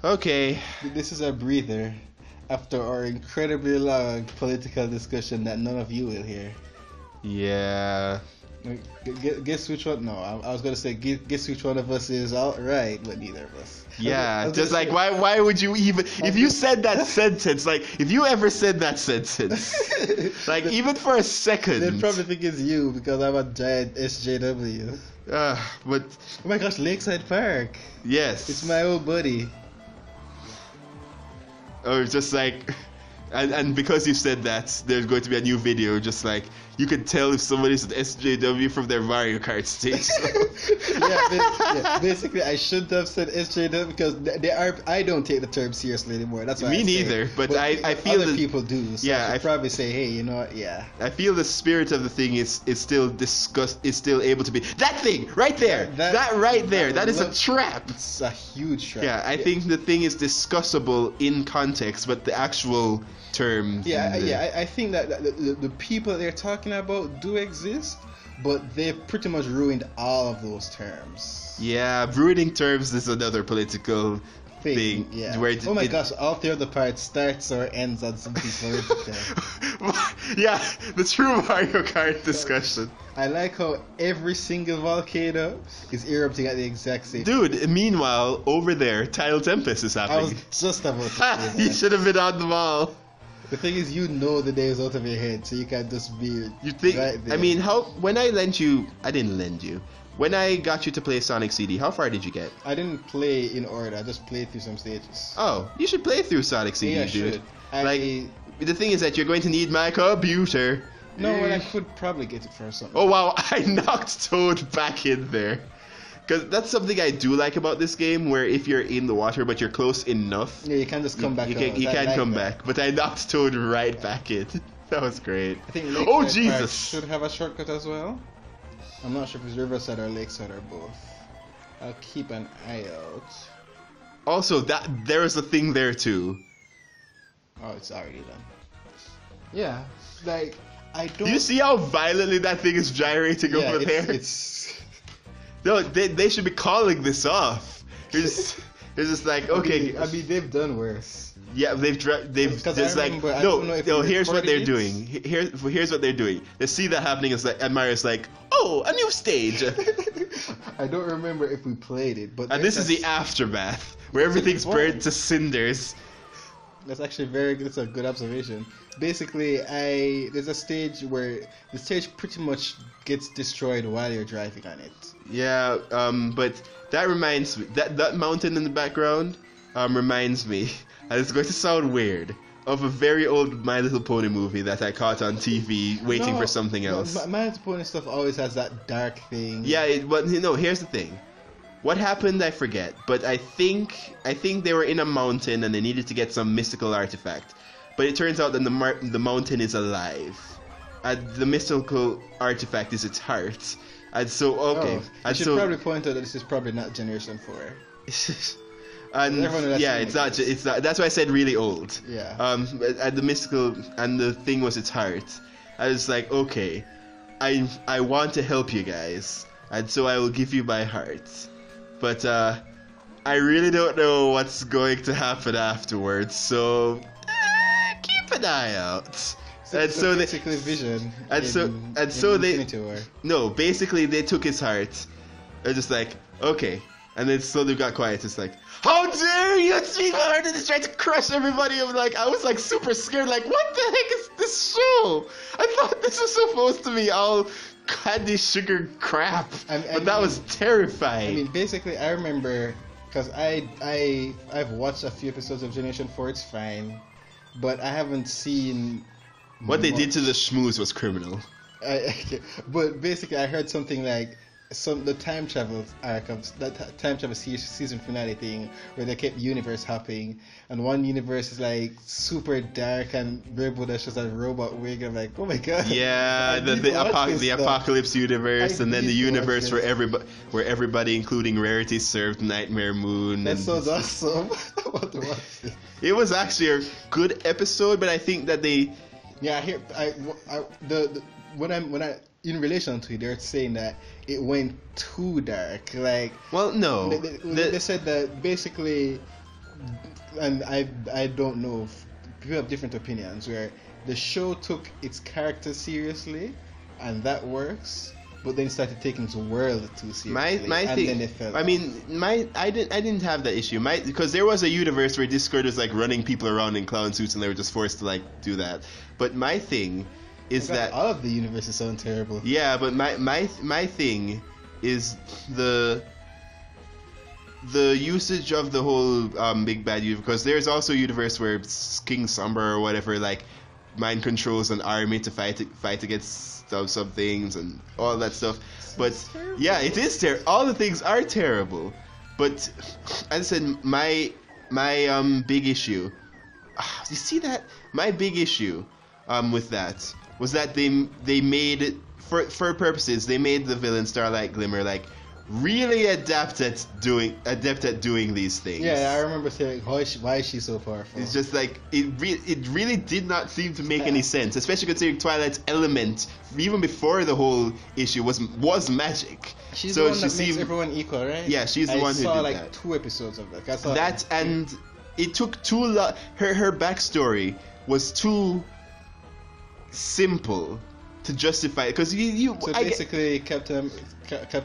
Okay. This is a breather after our incredibly long political discussion that none of you will hear. Yeah. Guess which one? No, I was gonna say guess which one of us is right, but neither of us. Yeah, just like why would you even if you said that sentence, like if you ever said that sentence, like even for a second, they'd probably think it's you because I'm a giant SJW. But oh my gosh, Lakeside Park. Yes, it's my old buddy. Or just like, and because you said that, there's going to be a new video. Just like you can tell if somebody's an SJW from their Mario Kart stage. So. Basically, I shouldn't have said SJW because they are. I don't take the term seriously anymore. That's why me neither. But I feel other people do. So yeah, I probably say, hey, you know what? Yeah. I feel the spirit of the thing is still discussed. Is still able to be that thing right there. That right there. That is a trap. It's a huge trap. Yeah, I think the thing is discussable in context, but the actual term. I think that the people they're talking about do exist, but they pretty much ruined all of those terms. Yeah, ruining terms is another political thing. Yeah. Where oh my gosh, all three of the parts starts or ends on something political. Yeah, the true Mario Kart discussion. I like how every single volcano is erupting at the exact same time. Dude, meanwhile, over there, Tidal Tempest is happening. I was just about to say that. You should have been on the ball. The thing is, you know the days out of your head, so you can't just be right there. I mean, when I didn't lend you. When I got you to play Sonic CD, how far did you get? I didn't play in order. I just played through some stages. Oh, you should play through Sonic CD, yeah, dude. Should. The thing is that you're going to need my computer. No, well, I could probably get it for something. Oh wow, I knocked Toad back in there. Because that's something I do like about this game, where if you're in the water but you're close enough, yeah, you can just come back. You can come back. But I knocked Toad right back in. That was great. I think Jesus! Park should have a shortcut as well. I'm not sure if it's Riverside or Lakeside or both. I'll keep an eye out. Also, there is a thing there too. Oh, it's already done. Yeah, like I don't. Do you see how violently that thing is gyrating over there? No, they should be calling this off. It's just like, okay. I mean, they've done worse. Yeah, they've just like no. Here's what they're doing. Here's what they're doing. They see that happening. It's like, and Mario's like, oh, a new stage. I don't remember if we played it, but and this is the aftermath where everything's burned to cinders. That's actually very good. That's a good observation. Basically, there's a stage where the stage pretty much gets destroyed while you're driving on it. Yeah, but that reminds me, that mountain in the background reminds me, and it's going to sound weird, of a very old My Little Pony movie that I caught on TV waiting for something else. My Little Pony stuff always has that dark thing. Yeah, but here's the thing. What happened, I forget, but I think they were in a mountain and they needed to get some mystical artifact. But it turns out that the mountain is alive. And the mystical artifact is its heart. And so, okay. I should probably point out that this is probably not Generation 4. And yeah, it's not. That's why I said really old. Yeah. And the mystical, and the thing was its heart. I was like, okay, I want to help you guys, and so I will give you my heart. But I really don't know what's going to happen afterwards, so keep an eye out. So basically Vision. Basically they took his heart. They're just like, okay, and then slowly got quiet. It's like, how dare you speak my heart and just try to crush everybody. I was like super scared. Like, what the heck is this show? I thought this was supposed to be all candy sugar crap, but that was terrifying. I mean, basically, I remember because I've watched a few episodes of Generation 4. It's fine, but I haven't seen what they did to the schmooze was criminal. But basically, I heard something like the time travel arc of that time travel season finale thing where they kept universe hopping, and one universe is like super dark and Rebel Dash has a robot wig. I'm like, oh my god. Yeah, the apocalypse universe, and then the universe where everybody, including Rarity, served Nightmare Moon. That sounds awesome. I want to watch it. It was actually a good episode, but I think that they. Yeah, when I in relation to it, they're saying that it went too dark. Like, well, no, they said that basically and I don't know if people have different opinions where the show took its characters seriously, and that works. But then started taking the world too seriously, My and thing, then it fell I off. mean, I didn't have that issue. Because there was a universe where Discord was like running people around in clown suits, and they were just forced to like do that. But my thing is In fact, that all of the universes sound terrible. yeah, but my thing is the usage of the whole big bad universe, because there's also a universe where King Somber or whatever like mind controls an army to fight against some things and all that stuff. But yeah, it is terrible. All the things are terrible. But as I said, my big issue. You see that? My big issue with that was that they made it for purposes. They made the villain Starlight Glimmer like really adept at doing these things. Yeah, I remember saying, why is she so powerful? It's just like it really did not seem to make any sense, especially considering Twilight's element even before the whole issue was magic. She's so the one she that seemed, makes everyone equal, right? Yeah, she's the one who did I saw like that. 2 episodes of that. I saw That and it took too long. Her backstory was too simple to justify it, because So basically, Captain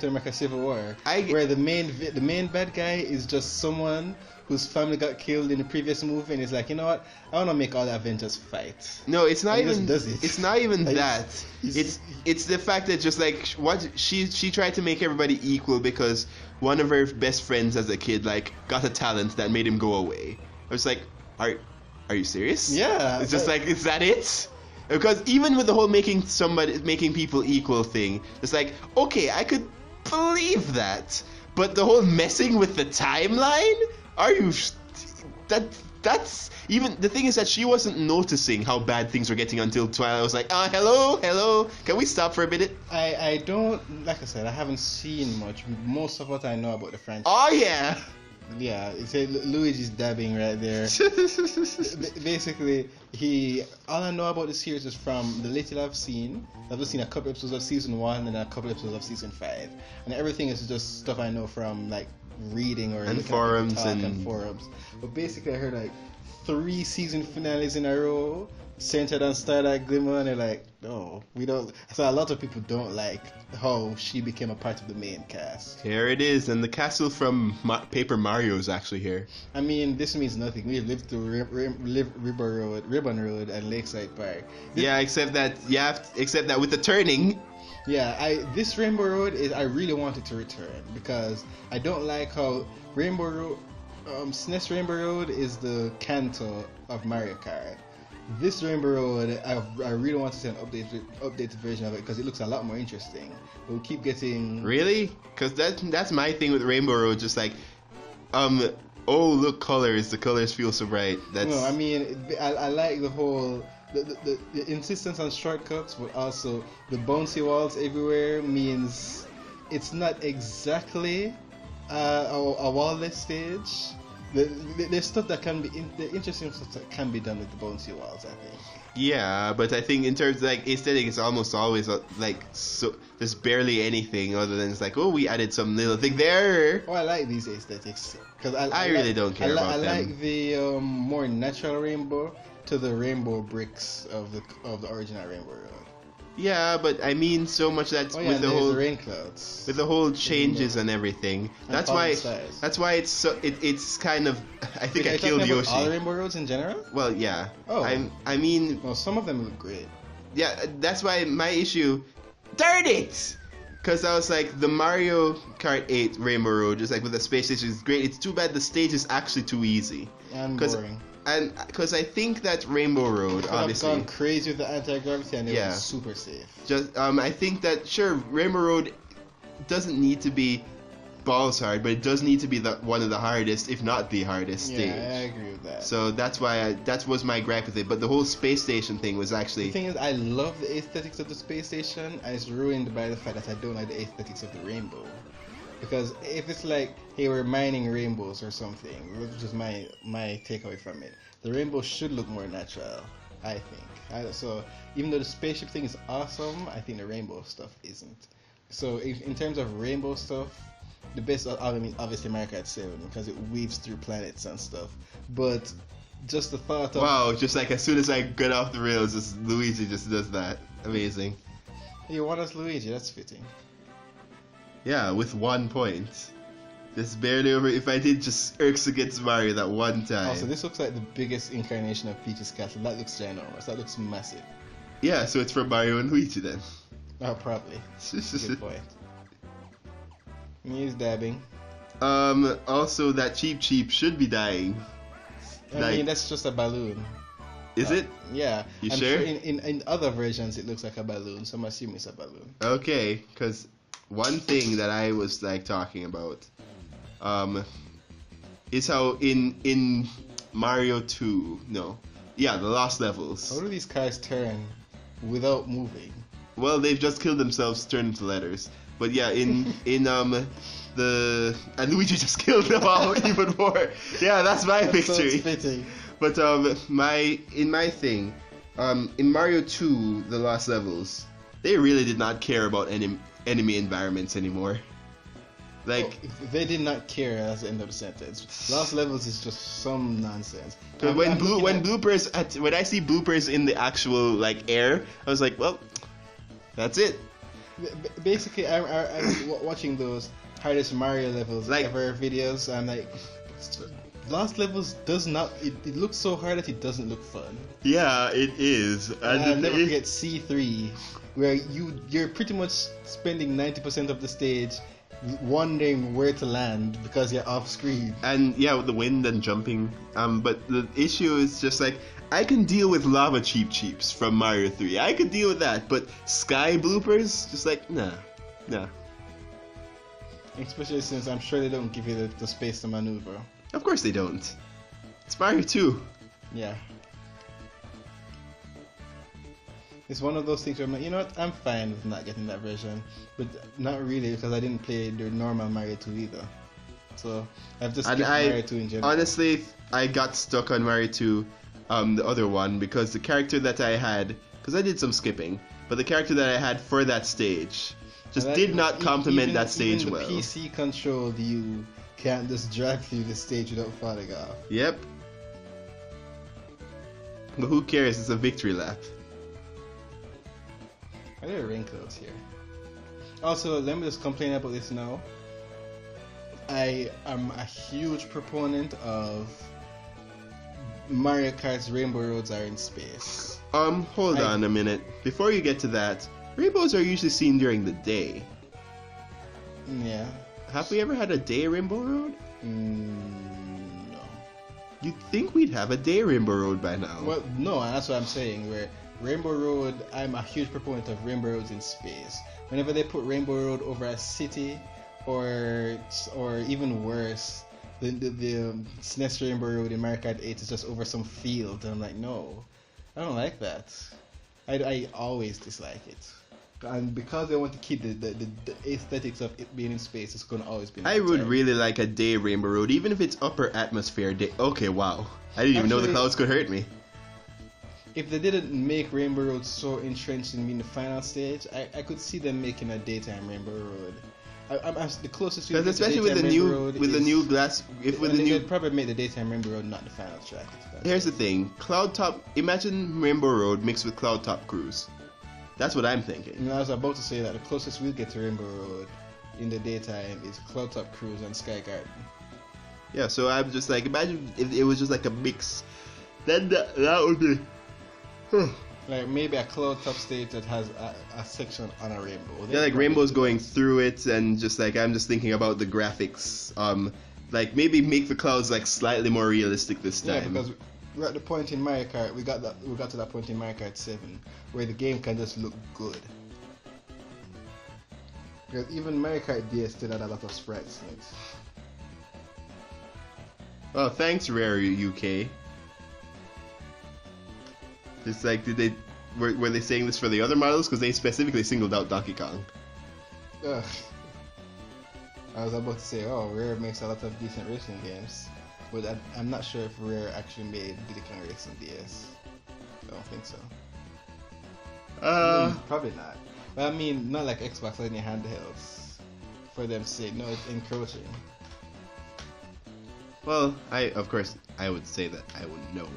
America Civil War, where the main bad guy is just someone whose family got killed in the previous movie, and he's like, you know what, I want to make all the Avengers fight. No, it's not And he even. just does it. It's not even Like, that. It's the fact that just like what she tried to make everybody equal because one of her best friends as a kid like got a talent that made him go away. I was like, are you serious? Yeah. It's just like, is that it? Because even with the whole making people equal thing, it's like, okay, I could believe that, but the whole messing with the timeline, that's even the thing is that she wasn't noticing how bad things were getting until Twilight was like, hello, can we stop for a minute? I don't, like I said, I haven't seen much. Most of what I know about the franchise. Oh yeah. Yeah, it's Luigi's dabbing right there. Basically, all I know about the series is from the little I've seen. I've just seen a couple episodes of season 1 and a couple episodes of season 5, and everything is just stuff I know from like reading or And looking at forums people talk and forums. But basically, I heard like 3 season finales in a row centered on Starlight Glimmer, and they're like, no, we don't. So a lot of people don't like how she became a part of the main cast. Here it is, and the castle from Paper Mario is actually here. I mean, this means nothing. We lived through Ribbon Road, and Lakeside Park. Yeah, except that with the turning. Yeah, this Rainbow Road I really wanted to return because I don't like how Rainbow Road, SNES Rainbow Road is the Kanto of Mario Kart. This Rainbow Road, I really want to see an updated version of it because it looks a lot more interesting. But we keep getting Really? Because that's my thing with Rainbow Road. Just like, oh look, colors. The colors feel so bright. That's No, I mean, I like the whole the insistence on shortcuts, but also the bouncy walls everywhere means it's not exactly a wall-less stage. There's stuff that can be the interesting stuff that can be done with the bouncy walls, I think. Yeah, but I think in terms of like aesthetic, it's almost always like so. There's barely anything other than it's like, oh, we added some little thing there. Oh, I like these aesthetics because I really don't care about I them. like the more natural rainbow to the rainbow bricks of the original Rainbow Road. Yeah, but I mean so much that Oh yeah, with the there's whole the rain clouds. with the whole changes and everything. That's why it's so it's kind of I think I killed Yoshi. All the Rainbow Roads in general? Well, yeah. Oh. I mean, Well, some of them look great. yeah, that's why my issue. Darn it! Because I was like, the Mario Kart 8 Rainbow Road, just like with the space station, is great. It's too bad the stage is actually too easy. And boring. And because I think that Rainbow Road, obviously, I've gone crazy with the anti-gravity and it Yeah. was super safe. just I think that sure Rainbow Road doesn't need to be balls hard, but it does need to be one of the hardest, if not the hardest stage. Yeah, I agree with that. So that's why that was my gripe with it. But the whole space station thing was The actually thing is, I love the aesthetics of the space station, and it's ruined by the fact that I don't like the aesthetics of the rainbow. Because if it's like, hey, we're mining rainbows or something, which is my takeaway from it, the rainbow should look more natural, I think. So even though the spaceship thing is awesome, I think the rainbow stuff isn't. So in terms of rainbow stuff, the best, I mean, obviously Mario Kart 7 because it weaves through planets and stuff. But just the thought of Wow, just like as soon as I get off the rails, just Luigi just does that. Amazing. you want us Luigi, that's fitting. Yeah, with 1 point. Just barely over. If I did just irks against Mario that one time. Also, this looks like the biggest incarnation of Peach's castle. That looks ginormous. That looks massive. Yeah, so it's from Mario and Luigi then. Oh, probably. Good point. He's dabbing. Also, that Cheep should be dying. I mean, that's just a balloon. Is it? Yeah. You I'm sure? In other versions, it looks like a balloon, so I'm assuming it's a balloon. Okay, because one thing that I was like talking about, is how in Mario 2, the Lost Levels. How do these cars turn without moving? Well, they've just killed themselves, turned into letters. But yeah, in and Luigi just killed them all even more. Yeah, that's my victory. So fitting. But in Mario 2, the Lost Levels, they really did not care about enemy environments anymore. Like they did not care as the end of the sentence. Lost Levels is just some nonsense. When I see bloopers in the actual like air, I was like, well, that's it. Basically, I'm watching those hardest Mario levels like, ever videos. I'm like, Lost Levels does not. It looks so hard that it doesn't look fun. Yeah, it is. And I'll never forget C3, where you're pretty much spending 90% of the stage wondering where to land because you're off screen. And yeah, with the wind and jumping. But the issue is just like, I can deal with lava cheeps from Mario 3. I could deal with that, but sky bloopers, just like, nah. Especially since I'm sure they don't give you the space to maneuver. Of course they don't. It's Mario 2. Yeah. It's one of those things where I'm like, you know what, I'm fine with not getting that version. But not really, because I didn't play the normal Mario 2 either. So, I've just skipped Mario 2 in general. Honestly, I got stuck on Mario 2, the other one, because the character that I had, because I did some skipping, but the character that I had for that stage just did not complement that stage even well. The PC controlled you can't just drive through the stage without falling off. Yep. But who cares? It's a victory lap. Are there wrinkles here? Also, let me just complain about this now. I am a huge proponent of Mario Kart's Rainbow Roads are in space. Hold on a minute. Before you get to that, rainbows are usually seen during the day. Yeah. Have we ever had a day Rainbow Road? No. You'd think we'd have a day Rainbow Road by now. Well, no, that's what I'm saying. Where Rainbow Road, I'm a huge proponent of Rainbow Roads in space. Whenever they put Rainbow Road over a city, or even worse, the SNES Rainbow Road in Mario Kart 8 is just over some field, and I'm like, no, I don't like that. I always dislike it. And because they want to keep the aesthetics of it being in space, it's going to always be. I would really like a day Rainbow Road, even if it's upper atmosphere day. Okay, wow. I didn't even know the clouds could hurt me. If they didn't make Rainbow Road so entrenched in being the final stage, I could see them making a daytime Rainbow Road. I'm the closest. Because especially with the new glass, they'd probably make the daytime Rainbow Road not the final track. Here's the thing: Cloud Top. Imagine Rainbow Road mixed with Cloud Top Cruise. That's what I'm thinking. And I was about to say that the closest we'll get to Rainbow Road in the daytime is Cloud Top Cruise and Sky Garden. Yeah, so I'm just like, imagine if it was just like a mix. Then that would be. Like maybe a cloud top stage that has a section on a rainbow. Yeah, like rainbows going through it, and just like I'm just thinking about the graphics. Like maybe make the clouds like slightly more realistic this time. Yeah, because we're at the point in Mario Kart. We got to that point in Mario Kart 7 where the game can just look good. Because even Mario Kart DS still had a lot of sprites in it. Oh, thanks, Rare UK. It's like, were they saying this for the other models? Because they specifically singled out Donkey Kong. Ugh. I was about to say, oh, Rare makes a lot of decent racing games, but I'm not sure if Rare actually made Diddy Kong Racing DS. I don't think so. Probably not. But I mean, not like Xbox or any handhelds. for them to say no, it's encroaching. Well, of course I would say that I would know.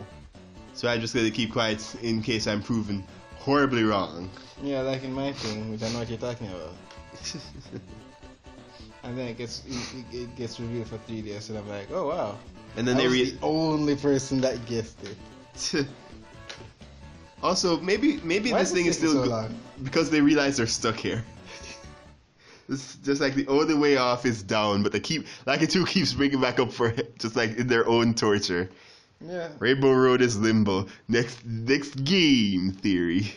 So I'm just gonna keep quiet in case I'm proven horribly wrong. Yeah, like in my thing, which I know what you're talking about. And then it gets revealed for 3DS, and I'm like, oh wow. And then I they was the only person that guessed it. Also, maybe Why this thing is taking still so long? because they realize they're stuck here. It's just like the only way off is down, but Like It 2 keeps bringing back up for it, just like in their own torture. Yeah. Rainbow Road is limbo. Next game theory.